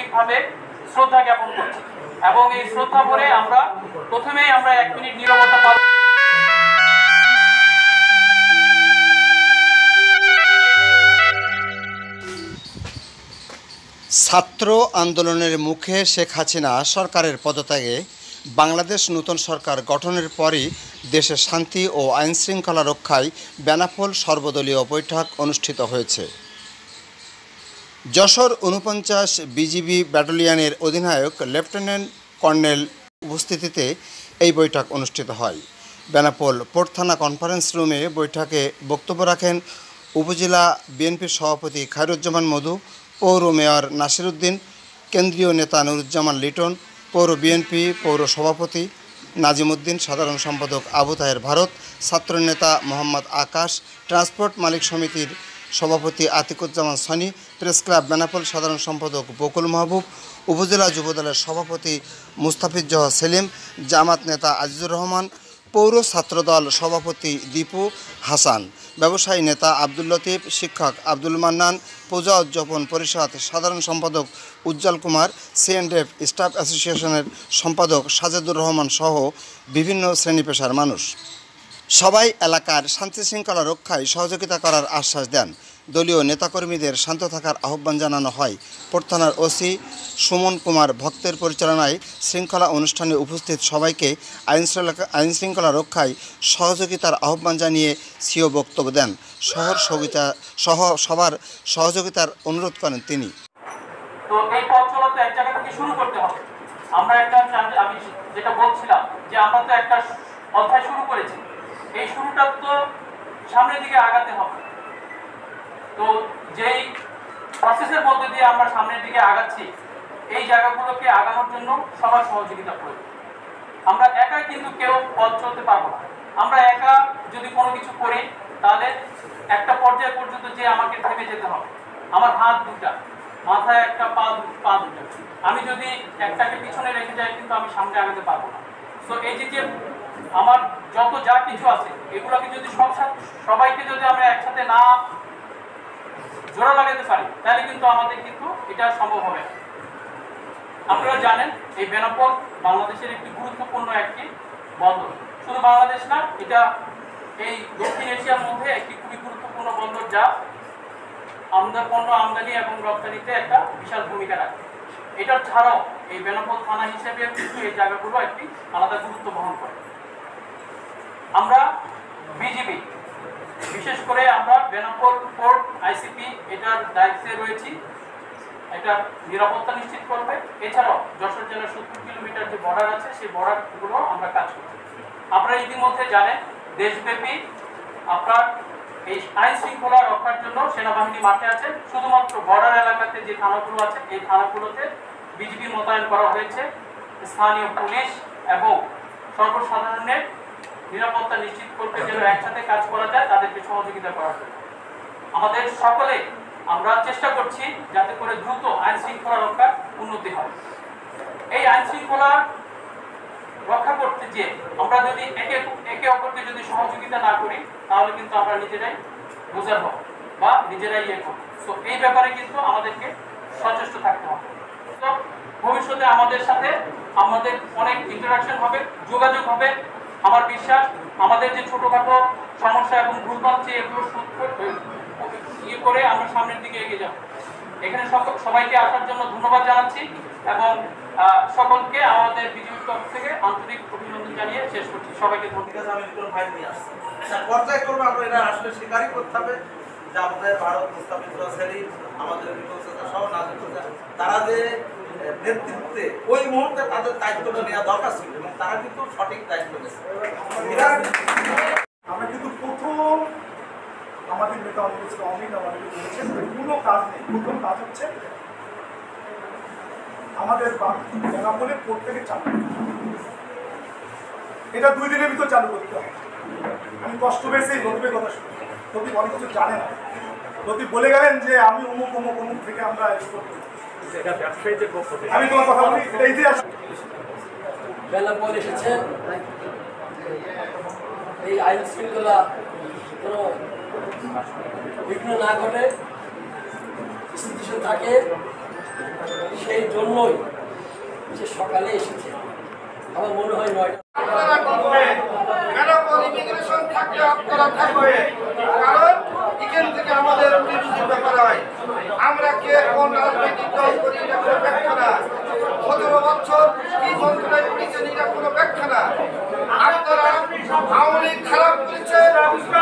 আন্তরিকভাবে শ্রদ্ধা জ্ঞাপন করছি এবং এই শ্রদ্ধা ভরে আমরা প্রথমেই আমরা 1 মিনিট নীরবতা পালন। ছাত্র আন্দোলনের মুখে শেখ হাসিনা সরকারের পদত্যাগে বাংলাদেশ নতুন সরকার গঠনের পরই দেশে শান্তি ও আইনশৃঙ্খলা রক্ষায় বেনাপোল সর্বদলীয় বৈঠক অনুষ্ঠিত হয়েছে। যশোর ৪৯ বিজিবি ব্যাটালিয়নের অধিনায়ক লেফটেন্যান্ট কর্নেল উপস্থিতিতে এই বৈঠক অনুষ্ঠিত হয়। বেনাপোল পোর্ট থানা কনফারেন্স রুমে বৈঠকে বক্তব্য রাখেন উপজেলা বিএনপির সভাপতি খায়রুজ্জামান মধু, পৌর মেয়র নাসির উদ্দিন, কেন্দ্রীয় নেতা নুরুজ্জামান লিটন, পৌর বিএনপি পৌর সভাপতি নাজিম উদ্দিন, সাধারণ সম্পাদক আবু তাহের ভারত, ছাত্রনেতা মোহাম্মদ আকাশ, ট্রান্সপোর্ট মালিক সমিতির সভাপতি Atikuzzaman Sony, press club Benapole সাধারণ সম্পাদক বকুল মাহবুব, উপজেলা যুবদলের সভাপতি মুস্তাফিজুর সেলিম, জামাত নেতা আজিজুর রহমান, পৌর ছাত্রদল সভাপতি দীপু হাসান, ব্যবসায়ী নেতা আব্দুল লতিফ, শিক্ষক আব্দুল মান্নান, পূজা উদযাপন পরিষদ সাধারণ সম্পাদক উজ্জ্বল কুমার, সিএনডিএফ স্টাফ অ্যাসোসিয়েশনের সম্পাদক সাজেদুর রহমান সহ বিভিন্ন শ্রেণী পেশার মানুষ সবাই এলাকার শান্তি শৃঙ্খলা রক্ষায় সহযোগিতা করার আশ্বাস দেন। দলীয় নেতাকর্মীদের শান্ত থাকার আহ্বান জানানো হয়। পোর্ট থানার ওসি সুমন কুমার ভক্তের পরিচালনায় শৃঙ্খলা অনুষ্ঠানে উপস্থিত সবাইকে আইনশৃঙ্খলা রক্ষায় সহযোগিতার আহ্বান জানিয়ে সিও বক্তব্য দেন। সবার সহযোগিতার অনুরোধ করেন তিনি। তো এই পথ চলা তো এক জায়গা থেকে শুরু করতে হবে। আমরা আমি যেটা বলছিলাম যে আমরা তো একটা অধ্যায় শুরু করেছি, এই শুরুটা তো সামনের দিকে আগাতে হবে। তো যেই প্রসেসের মধ্যে দিয়ে আমরা সামনের দিকে আগাচ্ছি, এই জায়গাগুলোকে আগানোর জন্য সবার সহযোগিতা প্রয়োজন। আমরা একা কিন্তু কেউ পথ চলতে পারবো না। আমরা একা যদি কোনো কিছু করি তাহলে একটা পর্যায় পর্যন্ত যে আমাকে থেমে যেতে হবে। আমার হাত দুটা, মাথায় একটা, পা দুটা, আমি যদি একটাকে পিছনে রেখে যাই কিন্তু আমি সামনে আগাতে পারবো না। তো এই যে আমার যত যা কিছু আছে এগুলোকে যদি সবাইকে যদি আমরা একসাথে না জোড়া লাগাতে পারি তাহলে কিন্তু আমাদের কিন্তু এটা সম্ভব হবে না। আপনারা জানেন এই বেনাপোল বাংলাদেশের একটি গুরুত্বপূর্ণ একটি বন্দর। শুধু বাংলাদেশ না, এটা এই দক্ষিণ এশিয়ার মধ্যে একটি খুবই গুরুত্বপূর্ণ বন্দর, যা পণ্য আমদানি এবং রপ্তানিতে একটা বিশাল ভূমিকা রাখে। এটা ছাড়াও এই বেনাপোল থানা হিসেবে কিন্তু এই জায়গাগুলো একটি আলাদা গুরুত্ব বহন করে। আমরা বিজিবি বিশেষ করে আমরা বেনাপোল পোর্ট আইসিপি এটার দায়িত্বে রয়েছি, এটা নিরাপত্তা নিশ্চিত করবে। এছাড়াও যশোর জেলার 70 কিলোমিটার যে বর্ডার আছে সেই বর্ডারগুলো আমরা কাজ করছি। আপনারা ইতিমধ্যে জানেন দেশব্যাপী আপনার এই আইন শৃঙ্খলা রক্ষার জন্য সেনাবাহিনী মাঠে আছে। শুধুমাত্র বর্ডার এলাকাতে যে থানাগুলো আছে এই থানাগুলোতে বিজিবি মোতায়েন করা হয়েছে, স্থানীয় পুলিশ এবং সর্বসাধারণের নিরাপত্তা নিশ্চিত করতে যেন একসাথে কাজ করা যায় তাদেরকে সহযোগিতা করার জন্য। আমাদের সকলে আমরা চেষ্টা করছি যাতে করে দ্রুত আইন শৃঙ্খলা রক্ষার উন্নতি হয়। এই আইন শৃঙ্খলা রক্ষা করতে যে আমরা যদি একে অপরকে যদি সহযোগিতা না করি তাহলে কিন্তু আমরা নিজেরাই বোঝার হব বা নিজেরাই করব। তো এই ব্যাপারে কিন্তু আমাদেরকে সচেষ্ট থাকতে হবে। তো ভবিষ্যতে আমাদের সাথে আমাদের অনেক ইন্টারাকশন হবে, যোগাযোগ হবে। আমার বিশ্বাস আমাদের যে ছোটখাটো সমস্যা এবং ভুলভাল এগুলো করে আমরা সামনের দিকে এগিয়ে যাব। এখানে সবাইকে আসার জন্য ধন্যবাদ জানাচ্ছি এবং সকলকে আমাদের বিজেপির তরফ থেকে আন্তরিক অভিনন্দন জানিয়ে শেষ করছি। সবাইকে পর্যায় করবো আমরা এটা আসলে স্বীকারই করতে হবে যে আমাদের ভারত মুস্তাফিজুর সেলিম আমাদের সহ তারা যে নেতৃত্বে ওই মুহূর্তে তাদের দায়িত্বটা নেওয়া দরকার ছিল এবং তারা কিন্তু সঠিক দায়িত্ব নিয়েছে। আমরা কিন্তু প্রথম আমাদের নেতা অমিত আমাদেরকে বলেছেন কোনো কাজ নেই, প্রথম কাজ হচ্ছে আমাদের বেনাপোলে পোর্ট থেকে চালু, এটা 2 দিনের ভিতর চালু করতে হবে। আমি কষ্ট পেয়েছি লতিফের কথা শুনে। লতিফ অনেক কিছু জানে না। লতিফ বলে গেলেন যে আমি অমুক অমুক অমুক থেকে আমরা আমি তোমার কথা বলি, এটা ইতিহাস। বেনাপোল এসেছেন এই আইন শৃঙ্খলা কোনো বিঘ্ন না ঘটে, স্থিতিশীল থাকে সেই জন্যই যে সকালে এসেছে আমার মনে হয় 9টা আপনারা করবেন কেন ইমিগ্রেশন থাকলে আপনারা থাকবে কারণ এখান থেকে আমাদের রুজির ব্যাপার হয় আমরা কে কোন রাজনৈতিক দল করি এটা কোনো ব্যাখ্যা না 17 বছর কি যন্ত্রণায় পড়েছেন এটা কোনো ব্যাখ্যা না আপনারা আওয়ামী লীগ খারাপ করেছে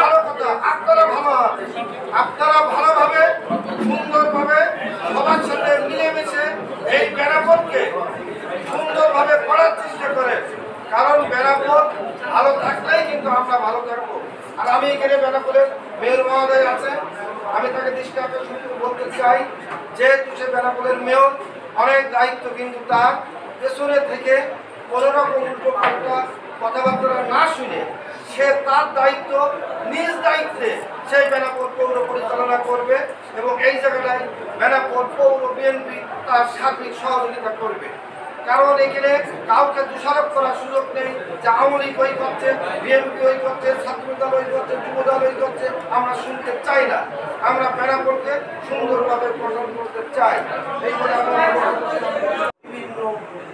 ভালো কথা আপনারা ভালো আপনারা ভালোভাবে সুন্দরভাবে সবার সাথে মিলেমিশে এই বেনাপোলকে সুন্দরভাবে করার চেষ্টা করেন কারণ বেনাপোল ভালো থাকলেই কিন্তু আমরা ভালো থাকবো আর আমি এখানে বেনাপোলের মেয়র মহোদয় আছে আমি তাকে দৃষ্টি আকর্ষণ বলতে চাই যেহেতু সে বেনাপোলের মেয়র অনেক দায়িত্ব কিন্তু তার পেছনে থেকে কোনো রকম উল্টো পাল্টা কথাবার্তা না শুনে সে তার দায়িত্ব নিজ দায়িত্বে সেই বেনাপোল পৌর পরিচালনা করবে এবং এই জায়গাটায় বেনাপোল পৌর বিএনপি তার সার্বিক সহযোগিতা করবে কারণ এখানে কাউকে দোষারোপ করার সুযোগ নেই যে আওয়ামী লীগ ওই করছে বিএনপি ওই করছে ছাত্রদল ওই করছে যুবদল ওই করছে আমরা শুনতে চাই না আমরা বেনাপোলকে সুন্দরভাবে প্রচার করতে চাই এই বলে আমরা বিভিন্ন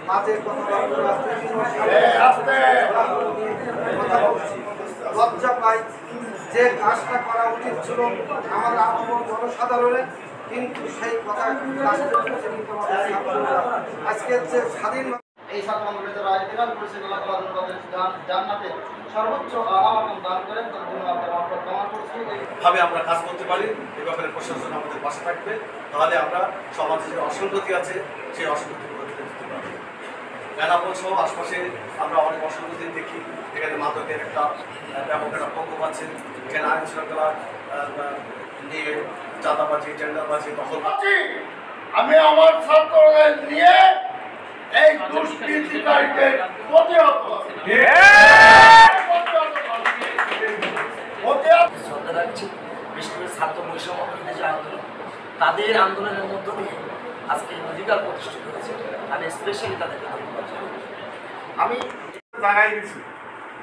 বাজে কথাবার্তা কথা বলছি লজ্জা পাই যে কাজটা করা উচিত ছিল আমার আপামর জনসাধারণের কিন্তু সেই কথা আজকে যে স্বাধীন এই ছাত্র আন্দোলনের যারা ইন্তেকাল করেছেন আল্লাহ তাআলা তাদের জান্নাতে সর্বোচ্চ আমানত দান করেন তার জন্য আমরা কামনা করছি ভাবে আমরা কাজ করতে পারি এই ব্যাপারে প্রশাসন আমাদের পাশে থাকবে তাহলে আমরা সমাজে যে অসঙ্গতি আছে সেই অসঙ্গতিগুলো থেকে দিতে পারবো বেনাপোল সহ আশপাশে আমরা অনেক অসঙ্গতি দেখি এখানে মাদকের একটা ব্যাপক একটা প্রকোপ আছে এখানে আইন শৃঙ্খলা নিয়ে চাঁদাবাজি টেন্ডারবাজি দখল আমি আমার ছাত্রদের নিয়ে এই দুষ্কৃতিকারীদের প্রতিহত শ্রদ্ধা রাখছি বিশেষ করে ছাত্র বৈষম্য বিরোধী যে আন্দোলন তাদের আন্দোলনের মধ্য দিয়ে আজকে অধিকার প্রতিষ্ঠিত হয়েছে আমি স্পেশালি তাদেরকে ধন্যবাদ জানাই। আমি জানাই দিচ্ছি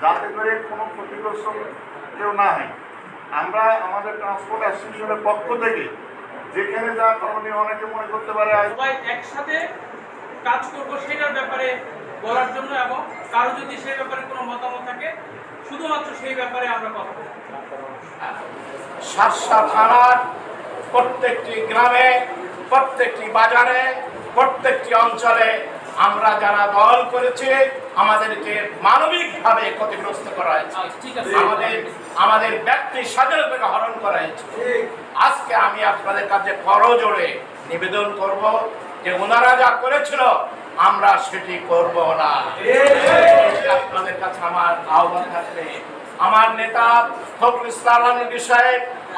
যাতে করে কোনো ক্ষতিগ্রস্ত কেউ না হয় আমরা আমাদের ট্রান্সপোর্ট অ্যাসোসিয়েশনের পক্ষ থেকে যেখানে যা করণীয় অনেকে মনে করতে পারে সবাই একসাথে কাজ করবো সেটার ব্যাপারে বলার জন্য এবং কারো যদি সেই ব্যাপারে কোনো মতামত থাকে শুধুমাত্র সেই ব্যাপারে আমরা কথা বলবো। শার্শা থানার প্রত্যেকটি গ্রামে প্রত্যেকটি বাজারে প্রত্যেকটি অঞ্চলে আমরা যারা দল করেছি আমাদেরকে মানবিকভাবে ক্ষতিগ্রস্ত করা হয়েছে আমাদের ব্যক্তি স্বাধীনতাকে হরণ করা হয়েছে আজকে আমি আপনাদের কাছে করজোড়ে নিবেদন করব যে ওনারা যা করেছিল আমরা সেটি করব না আপনাদের কাছে আমার আহ্বান থাকবে আমার নেতা ফখরুল ইসলাম বিষয়ে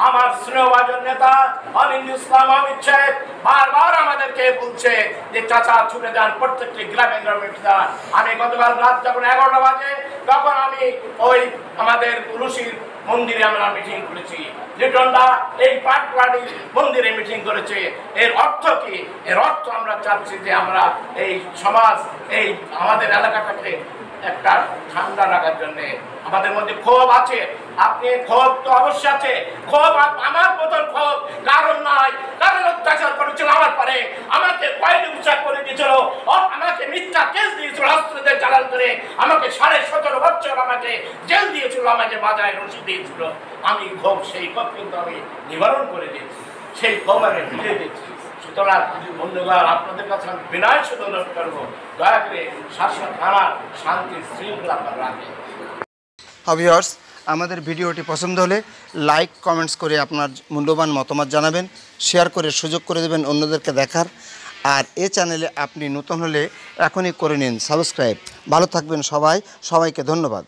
আমার স্নেহভাজন নেতা অনিল ইসলাম অমিত সাহেব বারবার আমাদেরকে বলছে যে চাচা ছুটে যান প্রত্যেকটি গ্রামে গ্রামে যান আমি গতকাল রাত যখন 11টা বাজে তখন আমি ওই আমাদের তুলসীর মন্দিরে আমরা মিটিং করেছি লিটনদা এই পাটলাড়ির মন্দিরে মিটিং করেছে এর অর্থ কি এর অর্থ আমরা চাচ্ছি যে আমরা এই সমাজ এই আমাদের এলাকাটাকে একটা ঠান্ডা রাখার জন্য আমাদের মধ্যে ক্ষোভ আছে আপনি ক্ষোভ তো অবশ্যই আছে ক্ষোভ আমার মতন ক্ষোভ কারণ নাই কারণ অত্যাচার করেছিল আমার পরে আমাকে কয়েকটি উচ্চার করে দিয়েছিল আমাকে মিথ্যা কেস দিয়েছিল অস্ত্রদের চালান করে আমাকে 17.5 বছর আমাকে জেল দিয়েছিল আমাকে বাজায় রশি দিয়েছিল আমি ক্ষোভ সেই ক্ষোভ কিন্তু আমি নিবারণ করে দিয়েছি সেই ক্ষোভ আমি মিলিয়ে দিয়েছি সুতরাং বন্ধুগণ আপনাদের কাছে আমি বিনয় শুধু অনুরোধ করবো দয়া করে শাসন থানার শান্তি শৃঙ্খলা রাখে। ভিউয়ার্স আমাদের ভিডিওটি পছন্দ হলে লাইক কমেন্টস করে আপনার মূল্যবান মতামত জানাবেন শেয়ার করে সুযোগ করে দেবেন অন্যদেরকে দেখার আর এই চ্যানেলে আপনি নতুন হলে এখনই করে নিন সাবস্ক্রাইব ভালো থাকবেন সবাইকে ধন্যবাদ।